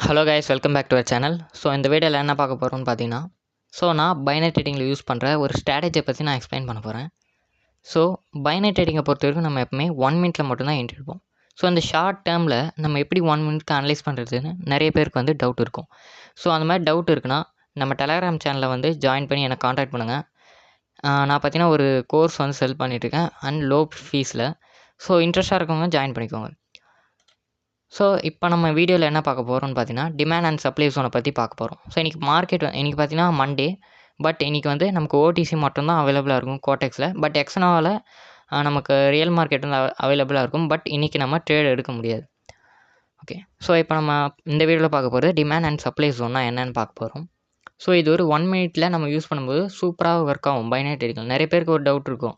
Hello guys, welcome back to our channel. So இந்த வீடியோவில் என்ன பார்க்க போகிறோம்னு பார்த்தீங்கன்னா, நான் பைனரி ட்ரேடிங்கில் யூஸ் பண்ணுற ஒரு ஸ்ட்ராட்டஜியை பற்றி நான் எக்ஸ்பிளைன் பண்ண போகிறேன். ஸோ பைனரி ட்ரேடிங்கை பொறுத்த வரைக்கும் நம்ம எப்பவுமே 1 மினிட்டில் மட்டும்தான் என்ட்ரி எடுப்போம். ஸோ அந்த ஷார்ட் டேர்மில் நம்ம எப்படி 1 மினிட்க்கு அனலைஸ் பண்ணுறதுன்னு நிறைய பேருக்கு வந்து டவுட் இருக்கும். ஸோ அந்த மாதிரி டவுட் இருக்குன்னா நம்ம டெலகிராம் சேனலில் வந்து ஜாயின் பண்ணி எனக்கு காண்டாக்ட் பண்ணுங்கள். நான் பார்த்தீங்கன்னா ஒரு கோர்ஸ் வந்து செல் பண்ணிகிட்ருக்கேன் அண்ட் லோ ஃபீஸில். ஸோ இன்ட்ரெஸ்ட்டாக இருக்கவங்க ஜாயின் பண்ணிக்கோங்க. ஸோ இப்போ நம்ம வீடியோவில் என்ன பார்க்க போகிறோம்னு பார்த்தீங்கன்னா, டிமாண்ட் அண்ட் சப்ளை ஸோனை பற்றி பார்க்க போகிறோம். ஸோ இன்றைக்கி மார்க்கெட் இன்றைக்கி பார்த்தீங்கன்னா மண்டே. பட் இன்றைக்கி வந்து நமக்கு ஓடிசி மட்டும்தான் அவைலபிளாக இருக்கும் கோடெக்ஸில். பட் எக்ஸனாவில் நமக்கு ரியல் மார்க்கெட் வந்து அவைலபிளாக இருக்கும். பட் இன்றைக்கி நம்ம ட்ரேட் எடுக்க முடியாது. ஓகே, ஸோ இப்போ நம்ம இந்த வீடியோவில் பார்க்க போகிறது டிமாண்ட் அண்ட் சப்ளை ஸோன்னா என்னென்னு பார்க்க போகிறோம். ஸோ இது ஒரு 1 மினிட்டில் நம்ம யூஸ் பண்ணும்போது சூப்பராக ஒர்க் ஆகும் பைனரி ட்ரேடிங்கில். நிறைய பேருக்கு ஒரு டவுட் இருக்கும்,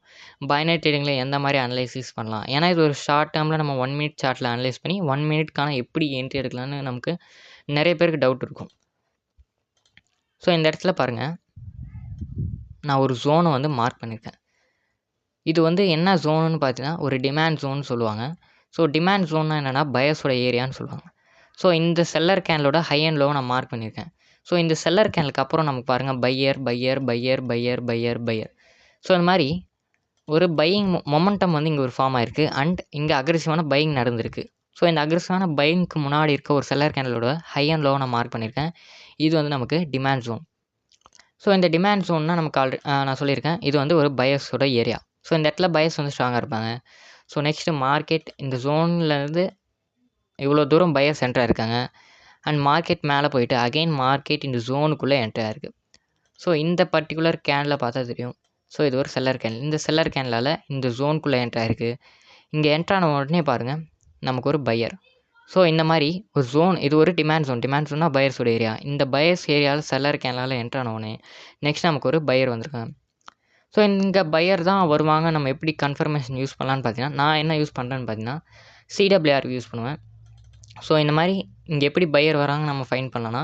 பைனரி ட்ரேடிங்கில் எந்த மாதிரி அனலைசிஸ் பண்ணலாம். ஏன்னா இது ஒரு ஷார்ட் டேர்மில் நம்ம 1 மினிட் சார்ட்டில் அனலைஸ் பண்ணி 1 மினிட்க்கான எப்படி என்ட்ரி எடுக்கலாம்னு நமக்கு நிறைய பேருக்கு டவுட் இருக்கும். ஸோ இந்த இடத்துல பாருங்கள், நான் ஒரு ஜோனை வந்து மார்க் பண்ணியிருக்கேன். இது வந்து என்ன ஜோனுன்னு பார்த்தீங்கன்னா ஒரு டிமாண்ட் ஜோன் சொல்லுவாங்க. ஸோ டிமாண்ட் ஜோன்னா என்னென்னா பயஸோட ஏரியான்னு சொல்லுவாங்க. ஸோ இந்த செல்லர் கேனலோட ஹை அண்ட் லோவை நான் மார்க் பண்ணியிருக்கேன். ஸோ இந்த செல்லர் கேனலுக்கு அப்புறம் நமக்கு பாருங்கள் fire fire fire fire fire fire. So இந்த மாதிரி ஒரு பையிங் மொமெண்டம் வந்து இங்கே ஒரு ஃபார்ம் ஆயிருக்கு அண்ட் இங்கே அக்ரெசிவான பையிங் நடந்திருக்கு. ஸோ இந்த அக்ரெசிவான பையிங்க்கு முன்னாடி இருக்க ஒரு செல்லர் கேனலோட ஹை அண்ட் லோவை நான் மார்க் பண்ணியிருக்கேன். இது வந்து நமக்கு டிமாண்ட் ஜோன். ஸோ இந்த டிமாண்ட் ஜோன்னா நமக்கு நான் சொல்லியிருக்கேன், இது வந்து ஒரு பயஸோட ஏரியா. ஸோ இந்த இடத்துல பயஸ் வந்து ஸ்ட்ராங்காக இருப்பாங்க. ஸோ நெக்ஸ்ட்டு மார்க்கெட் இந்த ஜோன்லேருந்து இவ்வளோ தூரம் பயஸ் என்ட்ரு ஆயிருக்காங்க அண்ட் மார்க்கெட் மேலே போயிட்டு அகெயின் மார்க்கெட் இந்த ஜோனுக்குள்ளே என்ட்ரு ஆயிருக்கு. ஸோ இந்த பர்டிகுலர் கேனில் பார்த்தா தெரியும். ஸோ இது ஒரு செல்லர் கேன். இந்த செல்லர் கேனில் இந்த ஜோனுக்குள்ளே என்ட்ரு ஆயிருக்கு. இங்கே என்ட்ரான உடனே பாருங்கள் நமக்கு ஒரு பையர். ஸோ இந்த மாதிரி ஒரு ஜோன், இது ஒரு டிமாண்ட் ஜோன். டிமாண்ட் ஜோன்னா பயர்ஸோட ஏரியா. இந்த பயர்ஸ் ஏரியாவில் செல்லர் கேனலால் என்ட்ரான உடனே நெக்ஸ்ட் நமக்கு ஒரு பையர் வந்திருக்காங்க. ஸோ இங்கே பையர் தான் வருவாங்க. நம்ம எப்படி கன்ஃபர்மேஷன் யூஸ் பண்ணலான்னு பார்த்தீங்கன்னா, நான் என்ன யூஸ் பண்ணுறேன்னு பார்த்தீங்கன்னா CWR யூஸ் பண்ணுவேன். ஸோ இந்த மாதிரி இங்கே எப்படி பையர் வராங்க நம்ம ஃபைண்ட் பண்ணலாம்னா,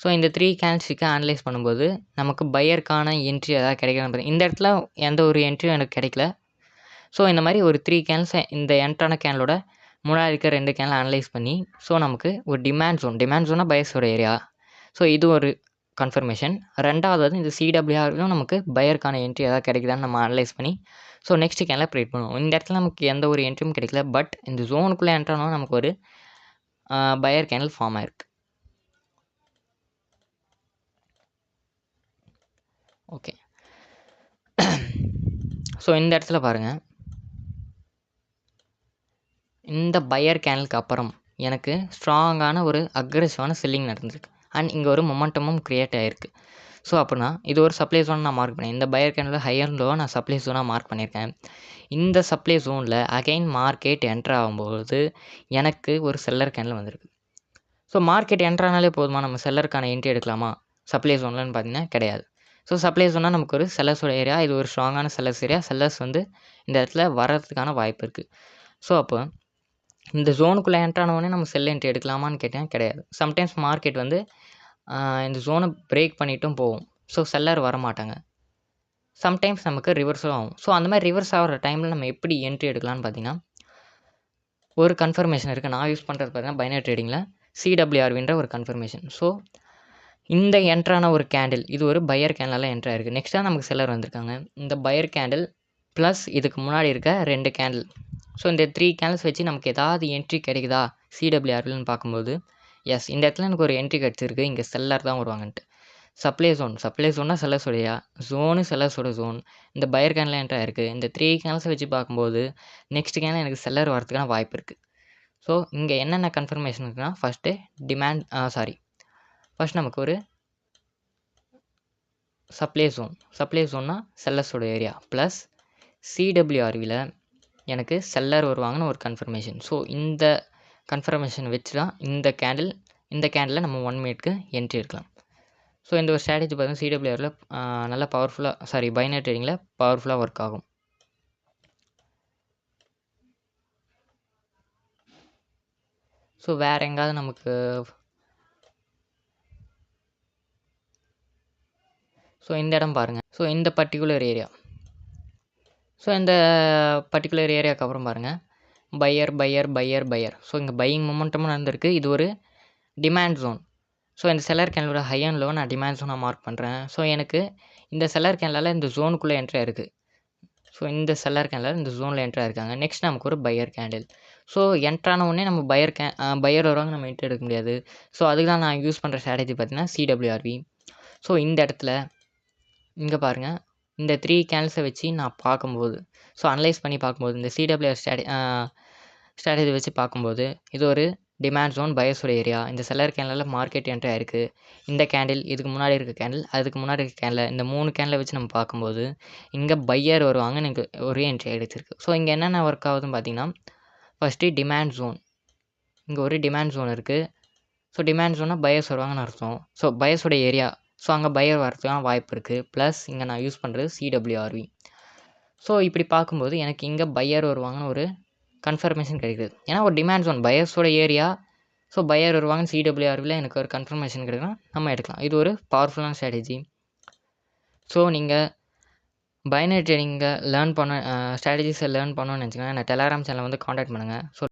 ஸோ இந்த 3 கேண்டில்ஸ்டிக்கை அனலைஸ் பண்ணும்போது நமக்கு பையருக்கான என்ட்ரி எதாவது கிடைக்கலான்னு பார்த்தீங்கன்னா, இந்த இடத்துல எந்த ஒரு என்ட்ரியும் எனக்கு கிடைக்கல. ஸோ இந்த மாதிரி ஒரு 3 கேன்ஸை இந்த என்ட்ரான கேனலோட முன்னாடி இருக்க 2 கேனில் அனலைஸ் பண்ணி ஸோ நமக்கு ஒரு டிமாண்ட் ஜோன்னா பயர்ஸோட ஏரியா. ஸோ இது ஒரு கன்ஃபர்மேஷன். ரெண்டாவது வந்து இந்த CWRலும் நமக்கு பையருக்கான என்ட்ரி எதாவது கிடைக்குதான்னு நம்ம அனலைஸ் பண்ணி ஸோ நெக்ஸ்ட் கேனில் ப்ரீட் பண்ணுவோம். இந்த இடத்துல நமக்கு எந்த ஒரு என்ட்ரியும் கிடைக்கல. பட் இந்த ஜோனுக்குள்ளே என்ட்ரானோம் நமக்கு ஒரு பையர் கேனல் ஃபார்ம் ஆயிருக்கு. ஓகே, ஸோ இந்த இடத்துல பாருங்கள், இந்த பையர் கேனலுக்கு அப்புறம் எனக்கு ஸ்ட்ராங்கான ஒரு அக்ரெசிவான செல்லிங் நடந்திருக்கு அண்ட் இங்கே ஒரு மொமெண்டமும் க்ரியேட் ஆகிருக்கு. ஸோ அப்படின்னா இது ஒரு சப்ளை ஜோன் நான் மார்க் பண்ணேன். இந்த பையர் கேனில் ஹையர் லோவை நான் சப்ளை ஜோனாக மார்க் பண்ணியிருக்கேன். இந்த சப்ளை ஜோனில் அகைன் மார்க்கெட் என்ட்ரு ஆகும்போது எனக்கு ஒரு செல்லர் கேனில் வந்திருக்கு. ஸோ மார்க்கெட் என்ட்ரானாலே போதுமா, நம்ம செல்லருக்கான என்ட்ரி எடுக்கலாமா சப்ளை ஜோன்லன்னு பார்த்தீங்கன்னா கிடையாது. ஸோ சப்ளை ஜோன்னா நமக்கு ஒரு செல்லர்ஸோட ஏரியா. இது ஒரு ஸ்ட்ராங்கான செல்லர்ஸ் ஏரியா. செல்லர்ஸ் வந்து இந்த இடத்துல வர்றதுக்கான வாய்ப்பு இருக்குது. ஸோ அப்போ இந்த ஜோனுக்குள்ளே என்ட்ரானவொடனே நம்ம செல் என்ட்ரி எடுக்கலாமான்னு கேட்டேன், கிடையாது. சம்டைம்ஸ் மார்க்கெட் வந்து இந்த ஜோனை பிரேக் பண்ணிட்டும் போகும். ஸோ செல்லர் வரமாட்டாங்க. சம்டைம்ஸ் நமக்கு ரிவர்ஸும் ஆகும். ஸோ அந்த மாதிரி ரிவர்ஸ் ஆகிற டைமில் நம்ம எப்படி என்ட்ரி எடுக்கலான்னு பார்த்தீங்கன்னா, ஒரு கன்ஃபர்மேஷன் இருக்குது. நான் யூஸ் பண்ணுறது பார்த்தீங்கன்னா பைனரி ட்ரேடிங்கில் CWRன்ற ஒரு கன்ஃபர்மேஷன். ஸோ இந்த என்ட்ரான ஒரு கேண்டில் இது ஒரு பையர் கேண்டில் என்ட்ரு ஆயிருக்கு. நெக்ஸ்ட்டாக நமக்கு செல்லர் வந்திருக்காங்க. இந்த பையர் கேண்டில் ப்ளஸ் இதுக்கு முன்னாடி இருக்க 2 கேண்டில். ஸோ இந்த 3 கேண்டில்ஸ் வச்சு நமக்கு ஏதாவது என்ட்ரி கிடைக்குதா CWRலன்னு பார்க்கும்போது எஸ், இந்த இடத்துல எனக்கு ஒரு என்ட்ரி கிடச்சிருக்கு. இங்கே செல்லர் தான் வருவாங்கன்ட்டு. சப்ளை ஜோன்னா செல்லர்ஸோடையா ஜோனு செல்லர்ஸோட ஜோன். இந்த பையர் கேனில் என்ட்ரு ஆயிருக்கு. இந்த 3 கேண்டில்ஸை வச்சு பார்க்கும்போது நெக்ஸ்ட் கேனில் எனக்கு செல்லர் வரதுக்கான வாய்ப்பு இருக்குது. ஸோ இங்கே என்னென்ன கன்ஃபர்மேஷன் இருக்குன்னா, ஃபஸ்ட் நமக்கு ஒரு சப்ளை ஜோன்னா செல்லர்ஸோட ஏரியா ப்ளஸ் CWRவில் எனக்கு செல்லர் வருவாங்கன்னு ஒரு கன்ஃபர்மேஷன். ஸோ இந்த கன்ஃபர்மேஷன் வச்சு தான் இந்த கேண்டில் நம்ம 1 மினிட்க்கு என்ட்ரி எடுக்கலாம். ஸோ இந்த ஒரு ஸ்ட்ராட்டஜி பார்த்தீங்கன்னா CWRவில் நல்லா பைனரி ட்ரேடிங்கில் பவர்ஃபுல்லாக ஒர்க் ஆகும். ஸோ வேறு எங்காவது நமக்கு ஸோ இந்த இடம் பாருங்கள். ஸோ இந்த பர்டிகுலர் ஏரியா. ஸோ இந்த பர்டிகுலர் ஏரியாவுக்கு அப்புறம் பாருங்கள் பையர். ஸோ இங்கே பையிங் மொமெண்டமும் நடந்திருக்கு. இது ஒரு டிமாண்ட் ஜோன். ஸோ இந்த செல்லர் கேண்டலோட ஹை அண்ட் லோ நான் டிமாண்ட் ஜோனாக மார்க் பண்ணுறேன். ஸோ எனக்கு இந்த செல்லர் கேண்டலால் இந்த ஜோனுக்குள்ளே என்ட்ரி ஆயிருக்கு. ஸோ இந்த செல்லர் கேண்டில் இந்த ஜோனில் என்ட்ரு ஆயிருக்காங்க. நெக்ஸ்ட் நமக்கு ஒரு பையர் கேண்டில். ஸோ என்ட்ரான உடனே நம்ம பையர் வருவாங்க, நம்ம என்ட்ரி எடுக்க முடியாது. ஸோ அதுக்கு தான் நான் யூஸ் பண்ணுற ஸ்ட்ராட்டஜி பார்த்தீங்கன்னா சிடபிள்யூஆர்வி. ஸோ இந்த இடத்துல இங்கே பாருங்கள், இந்த 3 கேண்டில்ஸை வச்சு நான் பார்க்கும்போது, ஸோ அனலைஸ் பண்ணி பார்க்கும்போது இந்த சிடபிள்யூஆர் ஸ்ட்ராட்டஜி வச்சு பார்க்கும்போது இது ஒரு டிமாண்ட் ஜோன் பையர்ஸோட ஏரியா. இந்த செல்லர் கேண்டில் மார்க்கெட் என்ட்ரி ஆயிருக்கு. இந்த கேண்டில், இதுக்கு முன்னாடி இருக்க கேண்டில், அதுக்கு முன்னாடி இருக்க கேண்டில், இந்த 3 கேண்டிலை வச்சு நம்ம பார்க்கும்போது இங்கே பையர் வருவாங்கன்னு எனக்கு ஒரே என்ட்ரி ஆகிடுச்சிருக்கு. ஸோ இங்கே என்னென்ன ஒர்க் ஆகுதுன்னு பார்த்தீங்கன்னா, ஃபஸ்ட்டு டிமாண்ட் ஜோன். இங்கே ஒரு டிமாண்ட் ஜோன் இருக்குது. ஸோ டிமாண்ட் ஜோன்னா பையர்ஸ் வருவாங்கன்னு அர்த்தம். ஸோ பையர்ஸோட ஏரியா. ஸோ அங்கே பையர் வரதுக்கான வாய்ப்பு இருக்குது. ப்ளஸ் இங்கே நான் யூஸ் பண்ணுறது சிடபிள்யூஆர்வி. ஸோ இப்படி பார்க்கும்போது எனக்கு இங்கே பையர் வருவாங்கன்னு ஒரு கன்ஃபர்மேஷன் கிடைக்குது. ஏன்னா ஒரு டிமாண்ட் ஜோன் பையர்ஸோட ஏரியா. ஸோ பையர் வருவாங்கன்னு சிடபிள்யூஆர்வியில் எனக்கு ஒரு கன்ஃபர்மேஷன் கிடைக்குன்னா நம்ம எடுக்கலாம். இது ஒரு பவர்ஃபுல்லான ஸ்ட்ராட்டஜி. ஸோ நீங்கள் பைனரி ட்ரேடிங்கை லேர்ன் பண்ண ஸ்ட்ராட்டஜிஸை லேர்ன் பண்ணணும்னு நினச்சிங்கன்னா என்ன டெலகிராம் சேனலை வந்து காண்டாக்ட் பண்ணுங்கள். ஸோ